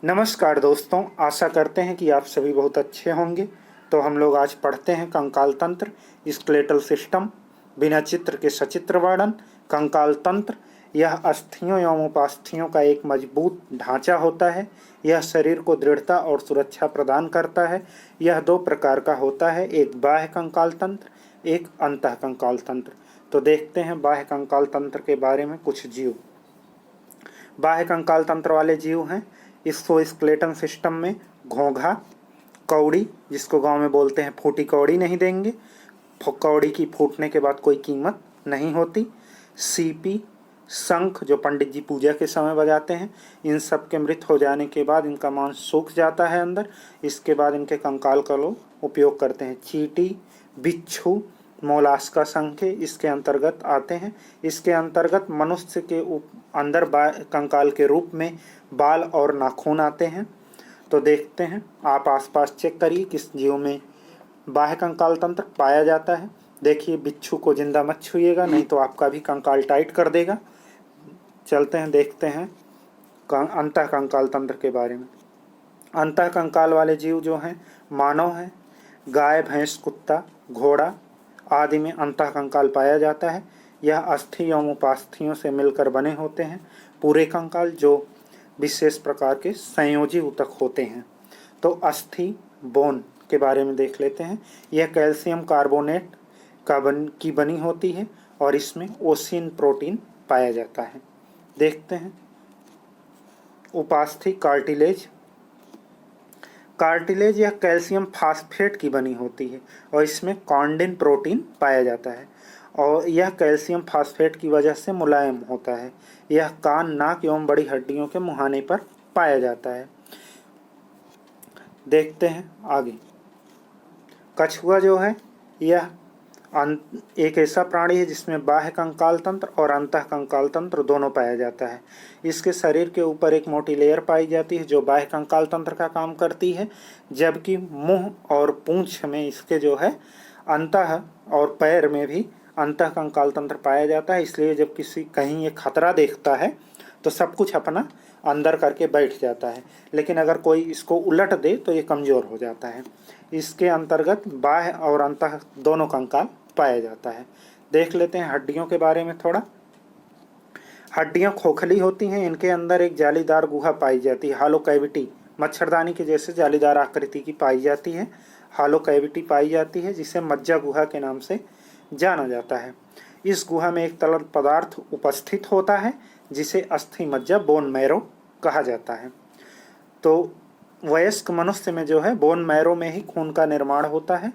नमस्कार दोस्तों, आशा करते हैं कि आप सभी बहुत अच्छे होंगे। तो हम लोग आज पढ़ते हैं कंकाल तंत्र, स्केलेटल सिस्टम, बिना चित्र के सचित्र वर्णन। कंकाल तंत्र यह अस्थियों एवं उपास्थियों का एक मजबूत ढांचा होता है। यह शरीर को दृढ़ता और सुरक्षा प्रदान करता है। यह दो प्रकार का होता है, एक बाह्य कंकाल तंत्र, एक अंतः कंकाल तंत्र। तो देखते हैं बाह्य कंकाल तंत्र के बारे में कुछ जीव। बाह्य कंकाल तंत्र वाले जीव हैं इसको स्केलेटन सिस्टम में घोंघा, कौड़ी, जिसको गांव में बोलते हैं फूटी कौड़ी, नहीं देंगे। कौड़ी की फूटने के बाद कोई कीमत नहीं होती। सीपी, शंख, जो पंडित जी पूजा के समय बजाते हैं, इन सब के मृत हो जाने के बाद इनका मांस सूख जाता है अंदर। इसके बाद इनके कंकाल का लोग उपयोग करते हैं। चींटी, बिच्छू, मोलास्का शंख इसके अंतर्गत आते हैं। इसके अंतर्गत मनुष्य के अंदर कंकाल के रूप में बाल और नाखून आते हैं। तो देखते हैं, आप आसपास चेक करिए किस जीव में बाह्य कंकाल तंत्र पाया जाता है। देखिए, बिच्छू को जिंदा मत छूइएगा, नहीं तो आपका भी कंकाल टाइट कर देगा। चलते हैं, देखते हैं अंतः कंकाल तंत्र के बारे में। अंतः कंकाल वाले जीव जो हैं मानव हैं। गाय, भैंस, कुत्ता, घोड़ा आदि में अंतः कंकाल पाया जाता है। यह अस्थि एवं उपास्थियों से मिलकर बने होते हैं। पूरे कंकाल जो विशेष प्रकार के संयोजी ऊतक होते हैं। तो अस्थि बोन के बारे में देख लेते हैं। यह कैल्शियम कार्बोनेट की बनी होती है और इसमें ओसिन प्रोटीन पाया जाता है। देखते हैं उपास्थि कार्टिलेज। कार्टिलेज यह कैल्शियम फास्फेट की बनी होती है और इसमें कॉन्डिन प्रोटीन पाया जाता है और यह कैल्शियम फास्फेट की वजह से मुलायम होता है। यह कान, नाक एवं बड़ी हड्डियों के मुहाने पर पाया जाता है। देखते हैं आगे। कछुआ जो है यह एक ऐसा प्राणी है जिसमें बाह्य कंकाल तंत्र और अंतः कंकाल तंत्र दोनों पाया जाता है। इसके शरीर के ऊपर एक मोटी लेयर पाई जाती है जो बाह्य कंकाल तंत्र का काम करती है, जबकि मुंह और पूंछ में इसके जो है अंतः और पैर में भी अंतः कंकाल तंत्र पाया जाता है। इसलिए जब कहीं ये खतरा देखता है तो सब कुछ अपना अंदर करके बैठ जाता है, लेकिन अगर कोई इसको उलट दे तो ये कमज़ोर हो जाता है। इसके अंतर्गत बाह्य और अंतः दोनों कंकाल पाया जाता है। देख लेते हैं हड्डियों के बारे में थोड़ा। हड्डियां खोखली होती हैं। इनके अंदर एक जालीदार गुहा पाई जाती है, हालो कैविटी, मच्छरदानी के जैसे जालीदार आकृति की पाई जाती है। हालो कैविटी पाई जाती है जिसे मज्जा गुहा के नाम से जाना जाता है। इस गुहा में एक तरल पदार्थ उपस्थित होता है जिसे अस्थि मज्जा, बोन मैरो कहा जाता है। तो वयस्क मनुष्य में जो है बोन मैरो में ही खून का निर्माण होता है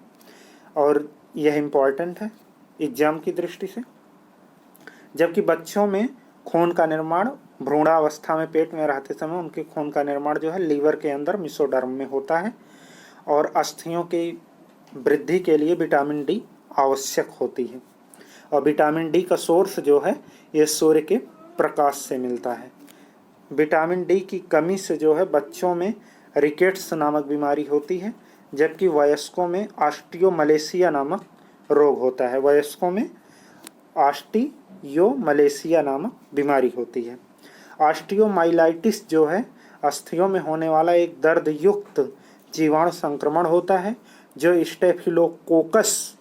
और यह इम्पॉर्टेंट है एग्जाम की दृष्टि से। जबकि बच्चों में खून का निर्माण भ्रूणावस्था में पेट में रहते समय उनके खून का निर्माण जो है लीवर के अंदर मेसोडर्म में होता है। और अस्थियों की वृद्धि के लिए विटामिन डी आवश्यक होती है और विटामिन डी का सोर्स जो है ये सूर्य के प्रकाश से मिलता है। विटामिन डी की कमी से जो है बच्चों में रिकेट्स नामक बीमारी होती है, जबकि वयस्कों में ऑस्टियोमलेशिया नामक रोग होता है। वयस्कों में ऑस्टियोमलेशिया नामक बीमारी होती है। ऑस्टियोमाइलाइटिस जो है अस्थियों में होने वाला एक दर्द युक्त जीवाणु संक्रमण होता है जो स्टेफिलोकोकस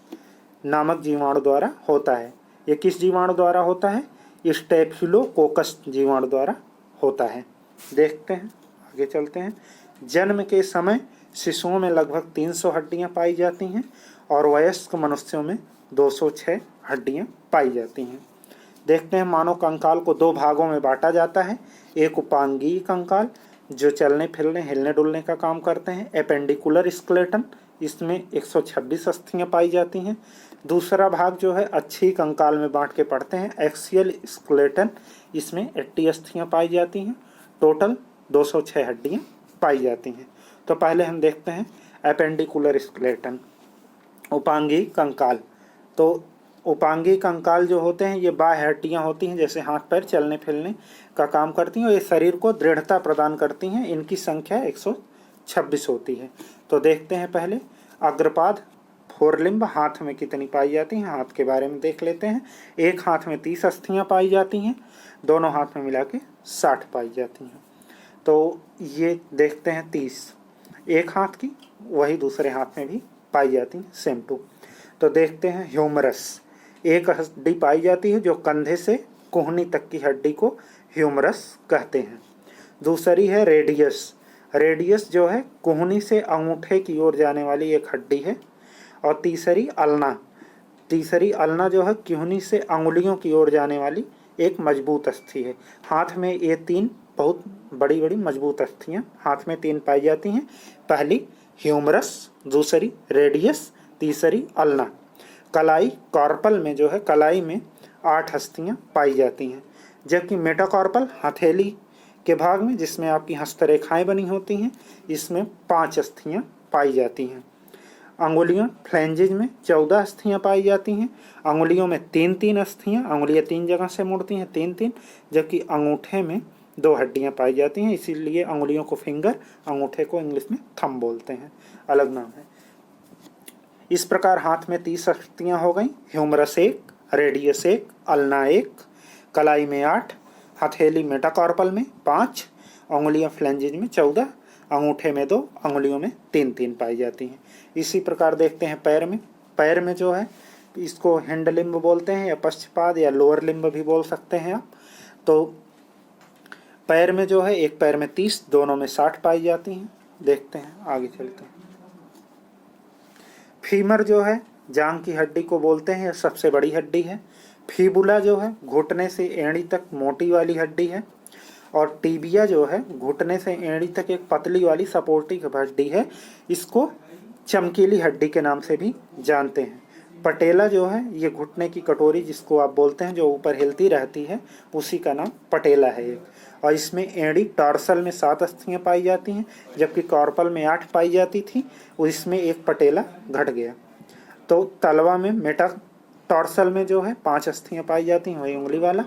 नामक जीवाणु द्वारा होता है। ये किस जीवाणु द्वारा होता है? स्टेफिलोकोकस जीवाणु द्वारा होता है। देखते हैं, आगे चलते हैं। जन्म के समय शिशुओं में लगभग 300 हड्डियां पाई जाती हैं और वयस्क मनुष्यों में 206 हड्डियां पाई जाती हैं। देखते हैं, मानव कंकाल को दो भागों में बांटा जाता है। एक उपांगीय कंकाल जो चलने फिरने हिलने डुलने का काम करते हैं, एपेंडिकुलर स्केलेटन, इसमें 126 अस्थियां पाई जाती हैं। दूसरा भाग जो है अच्छी कंकाल में बांट के पढ़ते हैं, एक्सियल स्केलेटन, इसमें 80 अस्थियां पाई जाती हैं। टोटल 206 हड्डियां पाई जाती हैं। तो पहले हम देखते हैं एपेंडिकुलर स्केलेटन, उपांगीय कंकाल। तो उपांगीय कंकाल जो होते हैं ये बाह्य हड्डियां होती हैं, जैसे हाथ पैर चलने फिरने का काम करती हैं और ये शरीर को दृढ़ता प्रदान करती हैं। इनकी संख्या 126 होती है। तो देखते हैं पहले अग्रपाद, फोरलिम्ब, हाथ में कितनी पाई जाती हैं, हाथ के बारे में देख लेते हैं। एक हाथ में 30 अस्थियां पाई जाती हैं, दोनों हाथ में मिला के 60 पाई जाती हैं। तो ये देखते हैं 30 एक हाथ की, वही दूसरे हाथ में भी पाई जाती हैं, सेम टू। तो देखते हैं ह्यूमरस, एक हड्डी पाई जाती है जो कंधे से कोहनी तक की हड्डी को ह्यूमरस कहते हैं। दूसरी है रेडियस, रेडियस जो है कोहनी से अंगूठे की ओर जाने वाली एक हड्डी है। और तीसरी अल्ना, तीसरी अल्ना जो है कोहनी से अंगुलियों की ओर जाने वाली एक मजबूत अस्थि है। हाथ में ये 3 बहुत बड़ी बड़ी मजबूत अस्थियाँ हाथ में 3 पाई जाती हैं। पहली ह्यूमरस, दूसरी रेडियस, तीसरी अल्ना। कलाई कॉर्पल में जो है, कलाई में 8 अस्थियाँ पाई जाती हैं, जबकि मेटाकॉर्पल हथेली के भाग में जिसमें आपकी हस्तरेखाएं बनी होती हैं, इसमें 5 अस्थियाँ पाई जाती हैं। अंगुलियों फ्लैंजेज में 14 अस्थियाँ पाई जाती हैं। अंगुलियों में 3-3 अस्थियाँ, अंगुलियाँ 3 जगह से मुड़ती हैं, 3-3, जबकि अंगूठे में 2 हड्डियाँ पाई जाती हैं। इसीलिए अंगुलियों को फिंगर, अंगूठे को इंग्लिश में थंब बोलते हैं, अलग नाम है। इस प्रकार हाथ में 30 अस्थियाँ हो गई। ह्यूमरस 1, रेडियस 1, अल्ना 1, कलाई में 8, हथेली मेटाकॉर्पल में 5, अंगुलियाँ फ्लैंजेज में 14, अंगूठे में 2, अंगुलियों में 3-3 पाई जाती हैं। इसी प्रकार देखते हैं पैर में। पैर में जो है इसको हिंड लिम्ब बोलते हैं या पश्चपाद या लोअर लिम्ब भी बोल सकते हैं आप। तो पैर में जो है एक पैर में 30, दोनों में 60 पाई जाती हैं। देखते हैं, आगे चलते हैं। फीमर जो है जांघ की हड्डी को बोलते हैं, यह सबसे बड़ी हड्डी है। फीबुला जो है घुटने से एड़ी तक मोटी वाली हड्डी है। और टीबिया जो है घुटने से एड़ी तक एक पतली वाली सपोर्टिव हड्डी है। इसको चमकीली हड्डी के नाम से भी जानते हैं। पटेला जो है ये घुटने की कटोरी जिसको आप बोलते हैं, जो ऊपर हिलती रहती है, उसी का नाम पटेला है एक। और इसमें एड़ी टॉर्सल में 7 अस्थियाँ पाई जाती हैं, जबकि कॉर्पल में 8 पाई जाती थी, और इसमें एक पटेला घट गया। तो तलवा में मेटा टॉर्सल में जो है 5 अस्थियाँ पाई जाती हैं, वही उंगली वाला।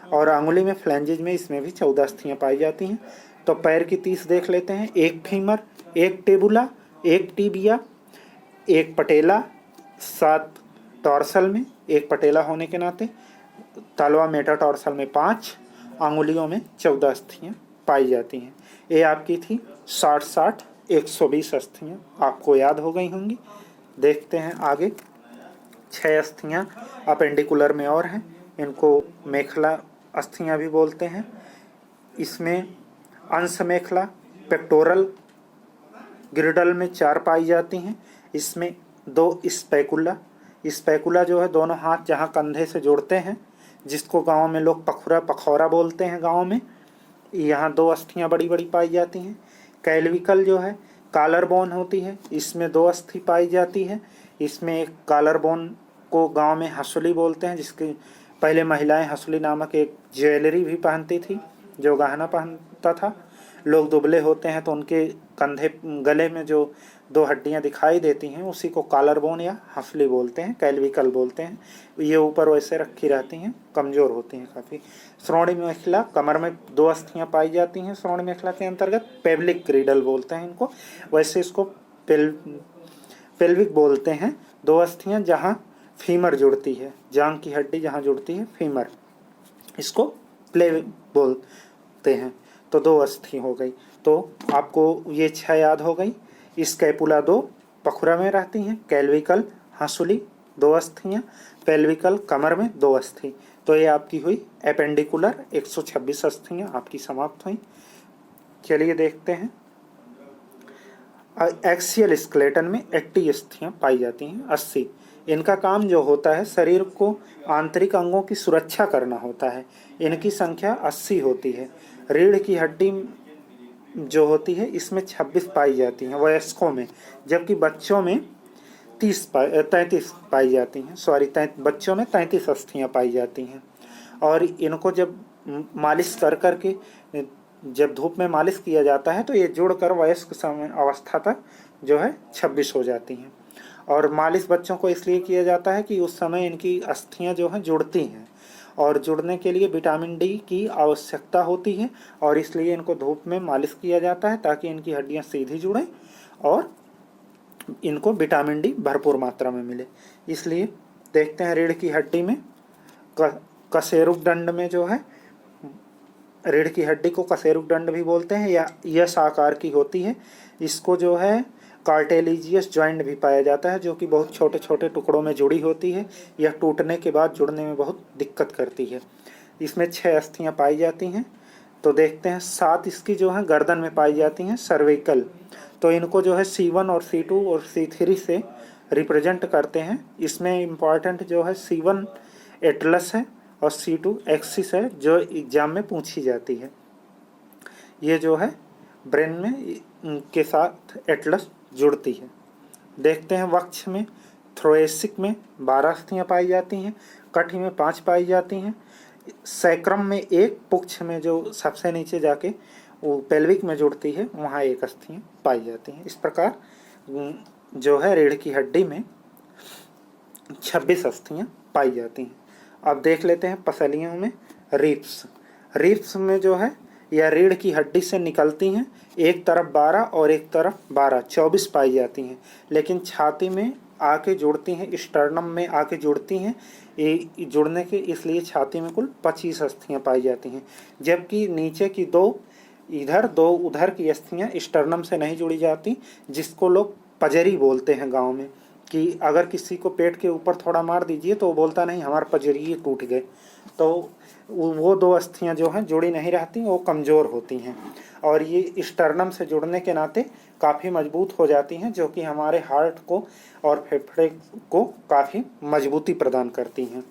और अंगुली में फ्लैंजेज में इसमें भी 14 अस्थियाँ पाई जाती हैं। तो पैर की 30 देख लेते हैं। एक फीमर, एक टेबुला, एक टीबिया, एक पटेला, 7 टॉर्सल में, एक पटेला होने के नाते, तलवा मेटाटॉर्सल में 5, अंगुलियों में 14 अस्थियाँ पाई जाती हैं। ये आपकी थी 60-60 120 अस्थियाँ, आपको याद हो गई होंगी। देखते हैं आगे। 6 अस्थियाँ अपेंडिकुलर में और हैं, इनको मेखला अस्थियाँ भी बोलते हैं। इसमें अंश मेखला पेक्टोरल ग्रिडल में 4 पाई जाती हैं। इसमें 2 स्पैकुला, स्पैकुला जो है दोनों हाथ जहाँ कंधे से जोड़ते हैं, जिसको गांव में लोग पखौरा बोलते हैं गांव में, यहाँ 2 अस्थियाँ बड़ी बड़ी पाई जाती हैं। कैलविकल जो है कॉलर बोन होती है, इसमें 2 अस्थि पाई जाती है। इसमें एक कॉलर बोन को गांव में हंसुली बोलते हैं, जिसके पहले महिलाएं हंसुली नामक एक ज्वेलरी भी पहनती थी, जो गहना पहनता था। लोग दुबले होते हैं तो उनके कंधे गले में जो 2 हड्डियां दिखाई देती हैं, उसी को कॉलर बोन या हंसुली बोलते हैं, कैलविकल बोलते हैं। ये ऊपर वैसे रखी रहती हैं, कमज़ोर होती हैं काफ़ी। श्रोणि मेखला, कमर में 2 अस्थियां पाई जाती हैं श्रोणि मेखला के अंतर्गत, पेल्विक ग्रिडल बोलते हैं इनको। वैसे इसको पेल्विक बोलते हैं। 2 अस्थियां जहाँ फीमर जुड़ती है, जांघ की हड्डी जहाँ जुड़ती है फीमर, इसको प्लेविक बोलते हैं। तो 2 अस्थि हो गई। तो आपको ये 6 याद हो गई। स्कैपुला 2 पखुरा में रहती हैं, कैल्विकल हंसुली 2 अस्थियाँ, पेल्विकल कमर में 2 अस्थि। तो ये आपकी हुई एपेंडिकुलर 126 अस्थियाँ आपकी समाप्त हुई। चलिए देखते हैं। एक्सियल स्केलेटन में 80 अस्थियाँ पाई जाती हैं, 80। इनका काम जो होता है शरीर को आंतरिक अंगों की सुरक्षा करना होता है। इनकी संख्या 80 होती है। रीढ़ की हड्डी जो होती है इसमें 26 पाई जाती हैं वयस्कों में, जबकि बच्चों में 33 पाई जाती हैं। बच्चों में 33 अस्थियाँ पाई जाती हैं। और इनको जब मालिश कर के जब धूप में मालिश किया जाता है तो ये जुड़कर वयस्क समय अवस्था तक जो है 26 हो जाती हैं। और मालिश बच्चों को इसलिए किया जाता है कि उस समय इनकी अस्थियाँ जो हैं जुड़ती हैं, और जुड़ने के लिए विटामिन डी की आवश्यकता होती है, और इसलिए इनको धूप में मालिश किया जाता है ताकि इनकी हड्डियां सीधी जुड़ें और इनको विटामिन डी भरपूर मात्रा में मिले। इसलिए देखते हैं रीढ़ की हड्डी में कशेरुक दंड में जो है रीढ़ की हड्डी को कशेरुकदंड भी बोलते हैं या यस आकार की होती है। इसको जो है कार्टेलिजियस जॉइंट भी पाया जाता है, जो कि बहुत छोटे छोटे टुकड़ों में जुड़ी होती है। यह टूटने के बाद जुड़ने में बहुत दिक्कत करती है। इसमें 6 अस्थियाँ पाई जाती हैं। तो देखते हैं 7 इसकी जो है गर्दन में पाई जाती हैं, सर्विकल। तो इनको जो है C1 और C2 और C3 से रिप्रेजेंट करते हैं। इसमें इम्पॉर्टेंट जो है C1 एटलस है और C2 एक्सिस है, जो एग्जाम में पूछी जाती है। ये जो है ब्रेन में के साथ एटलस जुड़ती है। देखते हैं वक्ष में, थ्रोएसिक में 12 अस्थियाँ पाई जाती हैं, कटी में 5 पाई जाती हैं, सैक्रम में 1, पुक्ष में जो सबसे नीचे जाके वो पेल्विक में जुड़ती है वहाँ 1 अस्थियाँ पाई जाती हैं। इस प्रकार जो है रीढ़ की हड्डी में 26 अस्थियाँ पाई जाती हैं। अब देख लेते हैं पसलियों में रिब्स। रिब्स में जो है यह रीढ़ की हड्डी से निकलती हैं, एक तरफ 12 और एक तरफ 12, 24 पाई जाती हैं। लेकिन छाती में आके जुड़ती हैं, स्टर्नम में आके जुड़ती हैं। ये जुड़ने के इसलिए छाती में कुल 25 अस्थियाँ पाई जाती हैं, जबकि नीचे की 2 इधर 2 उधर की अस्थियाँ स्टर्नम से नहीं जुड़ी जाती, जिसको लोग पजरी बोलते हैं गाँव में। कि अगर किसी को पेट के ऊपर थोड़ा मार दीजिए तो वो बोलता नहीं हमारे पजरिए टूट गए। तो वो 2 अस्थियाँ जो हैं जुड़ी नहीं रहती, वो कमज़ोर होती हैं और ये स्टर्नम से जुड़ने के नाते काफ़ी मजबूत हो जाती हैं, जो कि हमारे हार्ट को और फेफड़े को काफ़ी मजबूती प्रदान करती हैं।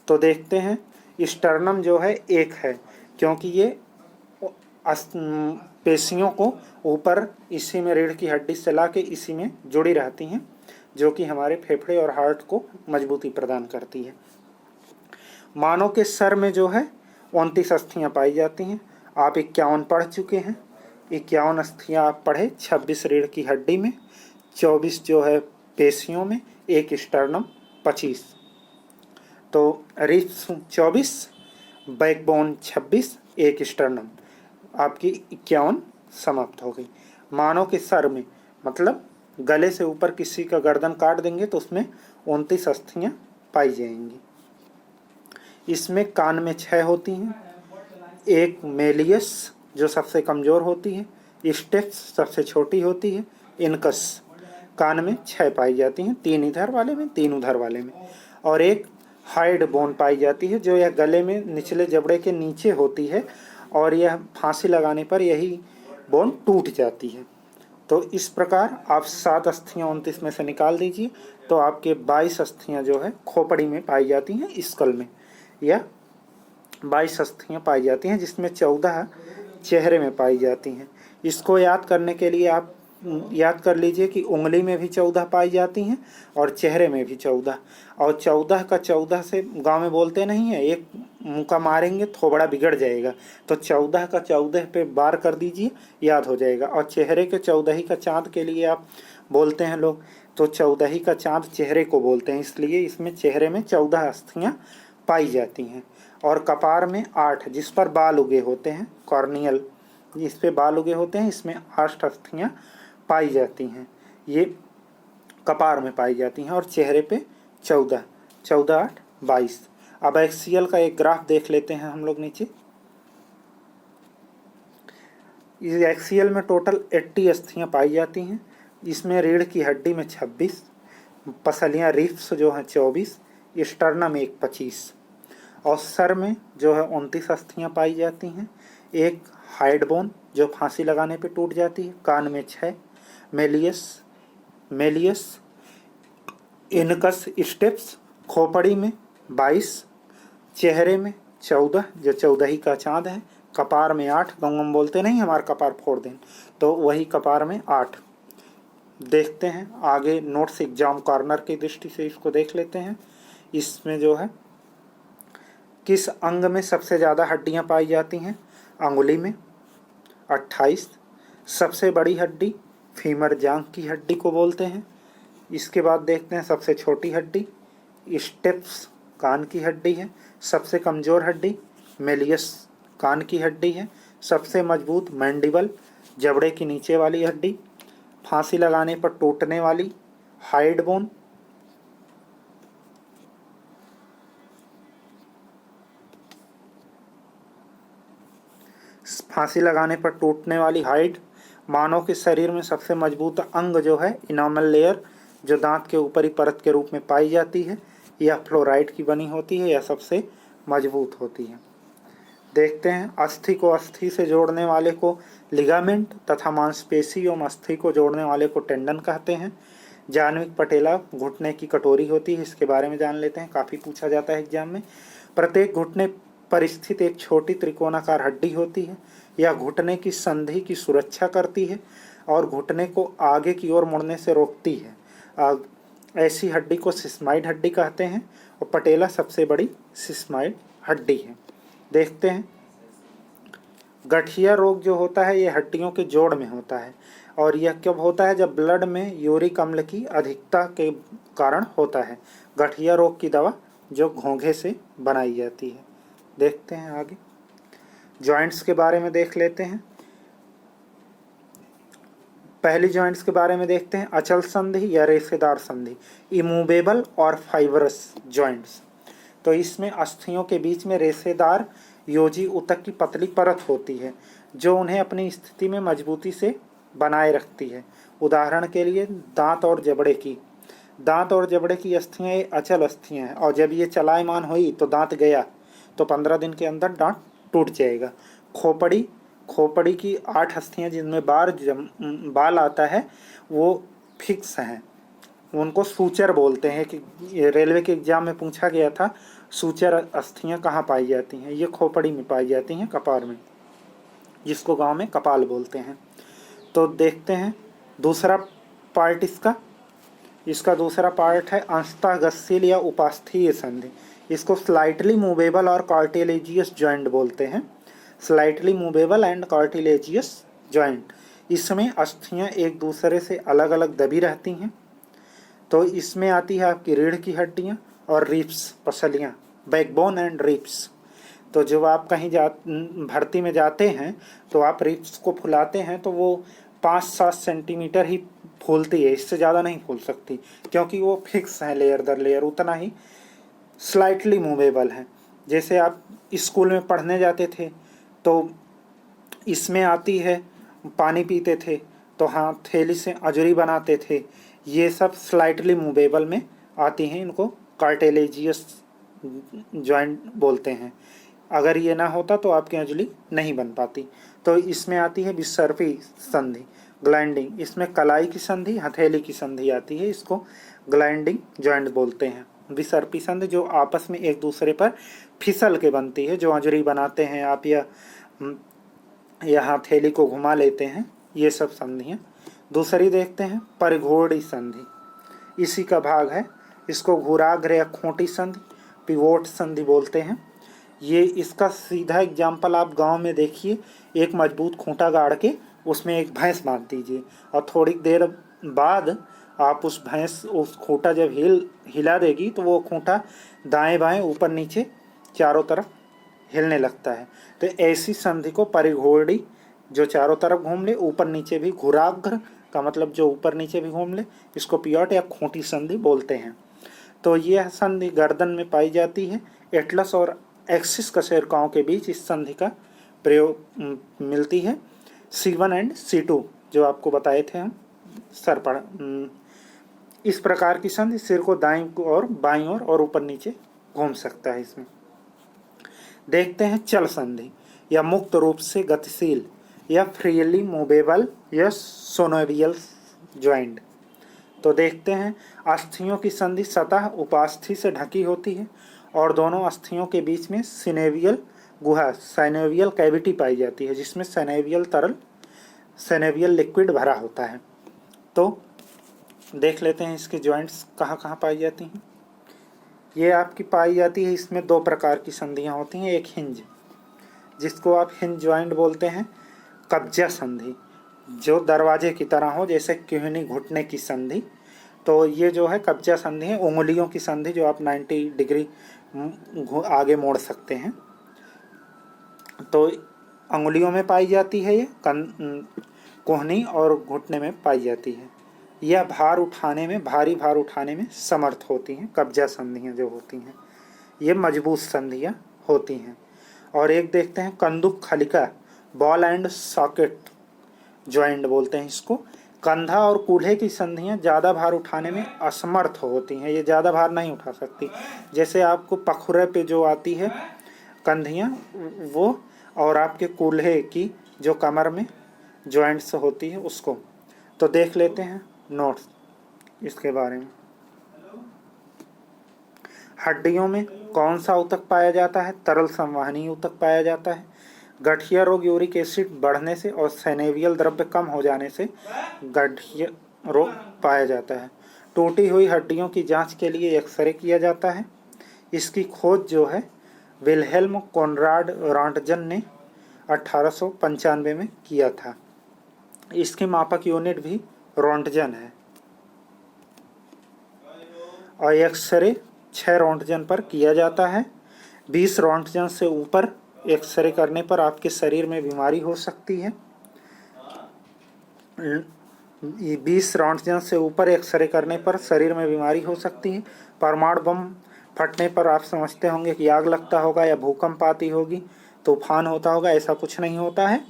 तो देखते हैं स्टर्नम जो है एक है, क्योंकि ये पेशियों को ऊपर इसी में रीढ़ की हड्डी से ला के इसी में जुड़ी रहती हैं, जो कि हमारे फेफड़े और हार्ट को मजबूती प्रदान करती है। मानव के सर में जो है 29 अस्थियाँ पाई जाती हैं। आप 51 पढ़ चुके हैं। 51 अस्थियाँ आप पढ़े, 26 रीढ़ की हड्डी में, 24 जो है पेशियों में, 1 स्टर्नम, 25। तो रिब्स 24, बैकबोन 26, 1 स्टर्नम, आपकी 51 समाप्त हो गई। मानव के सर में मतलब गले से ऊपर किसी का गर्दन काट देंगे तो उसमें 29 अस्थियाँ पाई जाएंगी। इसमें कान में 6 होती हैं, 1 मेलियस जो सबसे कमज़ोर होती है, स्टेप्स सबसे छोटी होती है, इनकस कान में 6 पाई जाती हैं, 3 इधर वाले में 3 उधर वाले में, और 1 हाइड बोन पाई जाती है, जो यह गले में निचले जबड़े के नीचे होती है और यह फांसी लगाने पर यही बोन टूट जाती है। तो इस प्रकार आप 7 अस्थियाँ 29 में से निकाल दीजिए तो आपके 22 अस्थियाँ जो है खोपड़ी में पाई जाती हैं, स्कल में, या 22 अस्थियाँ पाई जाती हैं, जिसमें 14 चेहरे में पाई जाती हैं। इसको याद करने के लिए आप याद कर लीजिए कि उंगली में भी 14 पाई जाती हैं और चेहरे में भी 14, और 14 का 14 से गांव में बोलते नहीं है, एक मुक्का मारेंगे थोबड़ा बिगड़ जाएगा, तो 14 का 14 पे बार कर दीजिए, याद हो जाएगा। और चेहरे के 14 का चाँद के लिए आप बोलते हैं लोग, तो 14 का चाँद चेहरे को बोलते हैं, इसलिए इसमें चेहरे में 14 अस्थियाँ पाई जाती हैं। और कपार में 8, जिस पर बाल उगे होते हैं, कॉर्नियल, इस पे बाल उगे होते हैं, इसमें 8 अस्थियाँ पाई जाती हैं। ये कपार में पाई जाती हैं और चेहरे पे 14, 14 8 22। अब एक्सियल का एक ग्राफ देख लेते हैं हम लोग नीचे। इस एक्सियल में टोटल 80 अस्थियाँ पाई जाती हैं। इसमें रीढ़ की हड्डी में 26, पसलियाँ रिब्स जो हैं 24, स्टर्नम 1 25, और सर में जो है 29 अस्थियाँ पाई जाती हैं। 1 हाइड बोन जो फांसी लगाने पे टूट जाती है, कान में 6, मेलियस, इनकस स्टेप्स, खोपड़ी में 22, चेहरे में 14 जो 14 का चाँद है, कपार में 8, गंगम बोलते नहीं हमारा कपार फोड़ दें, तो वही कपार में 8। देखते हैं आगे नोट्स एग्जाम कॉर्नर की दृष्टि से इसको देख लेते हैं। इसमें जो है किस अंग में सबसे ज़्यादा हड्डियाँ पाई जाती हैं? अंगुली में 28, सबसे बड़ी हड्डी फीमर जांघ की हड्डी को बोलते हैं। इसके बाद देखते हैं सबसे छोटी हड्डी स्टेप्स कान की हड्डी है, सबसे कमज़ोर हड्डी मेलियस कान की हड्डी है, सबसे मजबूत मैंडिबल जबड़े की नीचे वाली हड्डी, फांसी लगाने पर टूटने वाली हाइड बोन, फांसी लगाने पर टूटने वाली हाइड। मानव के शरीर में सबसे मजबूत अंग जो है इनामल लेयर, जो दांत के ऊपरी परत के रूप में पाई जाती है, यह फ्लोराइड की बनी होती है, यह सबसे मजबूत होती है। देखते हैं, अस्थि को अस्थि से जोड़ने वाले को लिगामेंट तथा मांसपेशी एवं अस्थि को जोड़ने वाले को टेंडन कहते हैं। जान्हवी पटेला घुटने की कटोरी होती है, इसके बारे में जान लेते हैं, काफ़ी पूछा जाता है एग्जाम में। प्रत्येक घुटने पर स्थित एक छोटी त्रिकोणाकार हड्डी होती है, यह घुटने की संधि की सुरक्षा करती है और घुटने को आगे की ओर मुड़ने से रोकती है। ऐसी हड्डी को सिस्माइड हड्डी कहते हैं और पटेला सबसे बड़ी सिस्माइड हड्डी है। देखते हैं, गठिया रोग जो होता है ये हड्डियों के जोड़ में होता है और यह कब होता है, जब ब्लड में यूरिक अम्ल की अधिकता के कारण होता है। गठिया रोग की दवा जो घोंघे से बनाई जाती है। देखते हैं आगे, जॉइंट्स के बारे में देख लेते हैं। पहली जॉइंट्स के बारे में देखते हैं, अचल संधि या रेशेदार संधि, इमूवेबल और फाइबरस जॉइंट्स। तो इसमें अस्थियों के बीच में रेशेदार योजी ऊतक की पतली परत होती है जो उन्हें अपनी स्थिति में मजबूती से बनाए रखती है। उदाहरण के लिए दांत और जबड़े की अस्थियां अचल अस्थियां हैं और जब ये चलायमान हुई तो दांत गया तो 15 दिन के अंदर दांत टूट जाएगा। खोपड़ी की 8 अस्थियां जिनमें बाल आता है वो फिक्स हैं, उनको सूचर बोलते हैं। कि रेलवे के एग्जाम में पूछा गया था सूचर अस्थियां कहाँ पाई जाती हैं, ये खोपड़ी में पाई जाती हैं, कपार में, जिसको गांव में कपाल बोलते हैं। तो देखते हैं दूसरा पार्ट इसका दूसरा पार्ट है अंतःगस्सीय या उपास्थीय संधि। इसको स्लाइटली मूवेबल और कार्टिलेजियस जॉइंट बोलते हैं। Slightly movable and cartilaginous joint, इसमें अस्थियां एक दूसरे से अलग अलग दबी रहती हैं। तो इसमें आती है आपकी रीढ़ की हड्डियां और रिब्स, पसलियां, बैकबोन एंड रिब्स। तो जब आप कहीं भर्ती में जाते हैं तो आप रिब्स को फुलाते हैं तो वो 5-7 सेंटीमीटर ही फूलती है, इससे ज़्यादा नहीं फूल सकती, क्योंकि वो फिक्स है लेयर दर लेयर, उतना ही स्लाइटली मूवेबल है। जैसे आप स्कूल में पढ़ने जाते थे तो इसमें आती है, पानी पीते थे तो हाँ थैली से अजूरी बनाते थे, ये सब स्लाइटली मूवेबल में आती हैं, इनको कार्टिलेजियस जॉइंट बोलते हैं। अगर ये ना होता तो आपकी अंजलि नहीं बन पाती। तो इसमें आती है विसर्पी संधि, ग्लाइंडिंग, इसमें कलाई की संधि, हथेली की संधि आती है, इसको ग्लाइंडिंग जॉइंट बोलते हैं। विसर्पी संधि जो आपस में एक दूसरे पर फिसल के बनती है, जो अंजलि बनाते हैं आप या हथेली को घुमा लेते हैं, ये सब संधियाँ। दूसरी देखते हैं परिघोड़ी संधि, इसी का भाग है, इसको घुराग्र या खोटी संधि, पिवोट संधि बोलते हैं। ये इसका सीधा एग्जाम्पल आप गांव में देखिए, एक मजबूत खूंटा गाड़ के उसमें एक भैंस बांध दीजिए और थोड़ी देर बाद आप उस खूंटा जब हिला देगी तो वो खूंटा दाएं बाएं ऊपर नीचे चारों तरफ हिलने लगता है। तो ऐसी संधि को परिघोड़ी, जो चारों तरफ घूम ले, ऊपर नीचे भी, घुराग्र का मतलब जो ऊपर नीचे भी घूम ले, इसको पियोट या खूंटी संधि बोलते हैं। तो यह संधि गर्दन में पाई जाती है। एटलस और एक्सिस कशेरुकाओं के बीच इस संधि का प्रयोग मिलती है। C1 एंड C2 जो आपको बताए थे हम सर पर, इस प्रकार की संधि सिर को दाईं और बाईं ओर और ऊपर नीचे घूम सकता है। इसमें देखते हैं चल संधि या मुक्त रूप से गतिशील या फ्रीली मूवेबल या सोनोवियल जॉइंट। तो देखते हैं अस्थियों की संधि सतह उपास्थि से ढकी होती है और दोनों अस्थियों के बीच में सिनेवियल गुहा, साइनोवियल कैविटी पाई जाती है, जिसमें सैनोवियल लिक्विड भरा होता है। तो देख लेते हैं इसके जॉइंट्स कहाँ कहाँ पाई जाती हैं। ये आपकी पाई जाती है, इसमें 2 प्रकार की संधियाँ होती हैं। एक हिंज, जिसको आप हिंज जॉइंट बोलते हैं, कब्जा संधि, जो दरवाजे की तरह हो, जैसे किहनी घुटने की संधि। तो ये जो है कब्जा संधि है। उंगलियों की संधि जो आप 90 डिग्री आगे मोड़ सकते हैं, तो अंगुलियों में पाई जाती है, ये कोहनी और घुटने में पाई जाती है। यह भारी भार उठाने में समर्थ होती हैं। कब्जा संधियाँ जो होती हैं ये मजबूत संधियाँ होती हैं। और एक देखते हैं कंदुक खलिका, बॉल एंड सॉकेट जॉइंट बोलते हैं इसको। कंधा और कूल्हे की संधियां ज़्यादा भार उठाने में असमर्थ होती हैं, ये ज़्यादा भार नहीं उठा सकती। जैसे आपको पखुरे पे जो आती है कंधियां वो, और आपके कूल्हे की जो कमर में जॉइंट्स होती है उसको। तो देख लेते हैं नोट्स इसके बारे में। हड्डियों में कौन सा ऊतक पाया जाता है? तरल संवहनी ऊतक पाया जाता है। गठिया रोग यूरिक एसिड बढ़ने से और सैनेवियल द्रव्य कम हो जाने से गठिया रोग पाया जाता है। टूटी हुई हड्डियों की जांच के लिए एक्सरे किया जाता है। इसकी खोज जो है विल्हेल्म कॉनराड रॉन्टजन ने 1895 में किया था। इसकी मापक यूनिट भी रॉन्टजन है। और एक्सरे 6 रॉन्टजन पर किया जाता है। 20 रॉन्टजन से ऊपर एक्सरे करने पर आपके शरीर में बीमारी हो सकती है। 20 रॉन्टजन से ऊपर एक्सरे करने पर शरीर में बीमारी हो सकती है। परमाणु बम फटने पर आप समझते होंगे कि आग लगता होगा या भूकंप आती होगी, तूफान होता होगा, ऐसा कुछ नहीं होता है।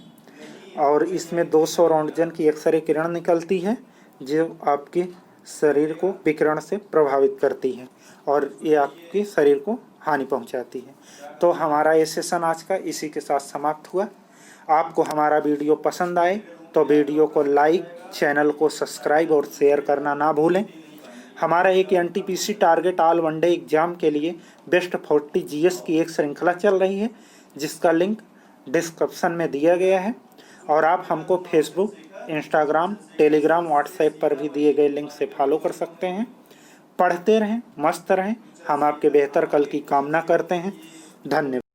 और इसमें 200 रॉन्टजन की एक्सरे किरण निकलती है जो आपके शरीर को विकिरण से प्रभावित करती है और ये आपके शरीर को हानि पहुंचाती है। तो हमारा ये सेशन आज का इसी के साथ समाप्त हुआ। आपको हमारा वीडियो पसंद आए तो वीडियो को लाइक, चैनल को सब्सक्राइब और शेयर करना ना भूलें। हमारा एक NTPC target all one day exam के लिए बेस्ट 40 जीएस की एक श्रृंखला चल रही है जिसका लिंक डिस्क्रिप्शन में दिया गया है। और आप हमको फेसबुक, इंस्टाग्राम, टेलीग्राम, व्हाट्सएप पर भी दिए गए लिंक से फॉलो कर सकते हैं। पढ़ते रहें, मस्त रहें। हम आपके बेहतर कल की कामना करते हैं। धन्यवाद।